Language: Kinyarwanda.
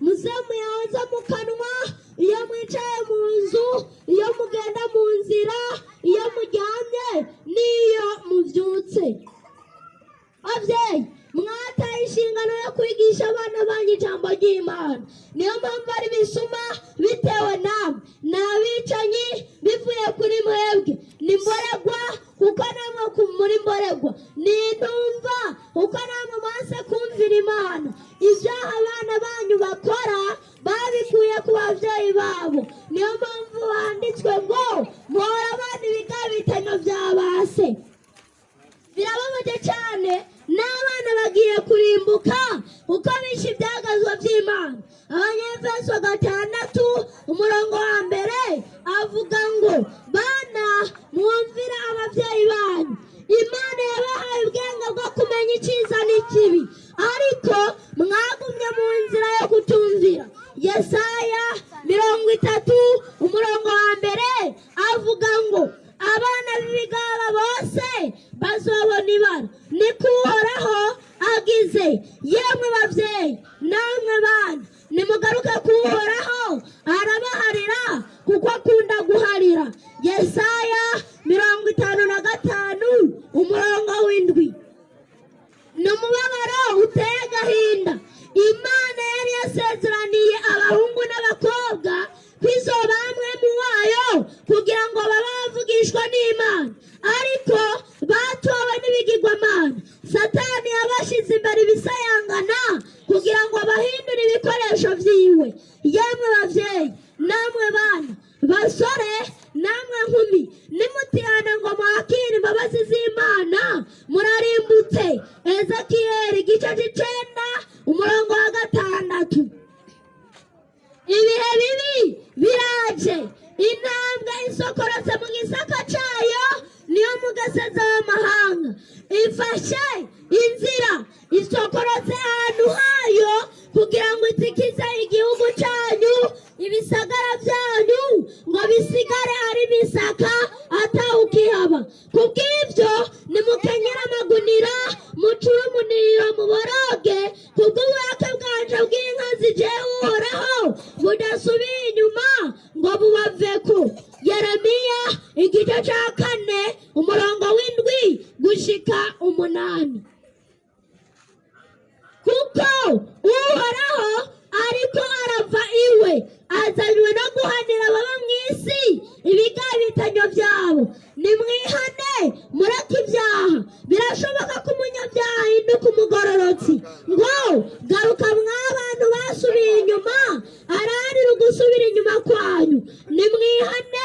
muze muyahoze mu kanwa iyo mwicaye mu nzu, iyo mugenda mu nzira, iyo muryamye n'iyo mubyutse. Ababyeyi mwataye inshingano yo kwigisha abana banyu ijambo ry'Imana. Niyo mpamvu ari bisuma bitewe namwe, ni abicanyi bivuye kuri mwebwe, ni mboregwa kuko namwe muri mboregwa, ni intumva kuko namwe mwanse kumvira Imana. Ibyaha abana banyu bakora babikuye ku babyeyi babo. Niyo mpamvu handitswe ngo muhora abana ibigabitanyo bya base. Birababaje cyane, n'abana bagiye kurimbuka kuko bishe ibyagazwa by'Imana. Abanyefeso 6:1 avuga ngo bana mwumvira ababyeyi banyu. Imana yabahaye ubwenge bwo kumenya icyiza n'ikibi, ariko mwagumye mu nzira yo kutumvira. Yesaya 30:1 avuga ngo abana b'ibigaba bose bazobona ibara, niko Uhoraho agize. Yemwe babyeyi namwe bana nimugaruke ku Uhoraho, arabaharira kuko akunda guharira. Yesaya 55:7 ni umubabaro uteye agahinda. Imana yari yasezeraniye abahungu n'abakobwa kwizoba hamwe mu wayo kugira ngo babe bavugishwa n'Imana, ariko batowe n'ibigirwamana. Satani yabashyize imbere ibisayangana kugira ngo bahindure ibikoresho byiwe. Yemwe babyeyi namwe bana, basore namwe nkumi, nimutihana ngo mwakire imbabazi z'Imana murarimbutse. Ezekiyeli 9:6. Ibihe bibi biraje, intambwe isokorotse mu gisaka cyayo niyo mugaseza w'amahanga. Ifashe inzira isokorotse ahantu hayo kugira ngo itikize igihugu cyanyu, ibisagara byanyu ngo bisigare ari bisaka atawukihaba. Kubw'ibyo nimukenyera amagunira, mucure umuniro muboroge, kubw'uburake bwanje bw'inka zigiye Uhoraho budasubiye inyuma ngo bubaveko. Yeremiya 4:7-8. Kuko Uhoraho ariko arava iwe, azanywe no guhanira ababa mu isi ibigabitanyo byabo. Nimwihane mureke ibyaha, birashoboka ko umunyabyaha ahinduka umugororotsi. Ngo garuka mw'abantu basubiye inyuma, ararira ugusubira inyuma kwanyu. Nimwihane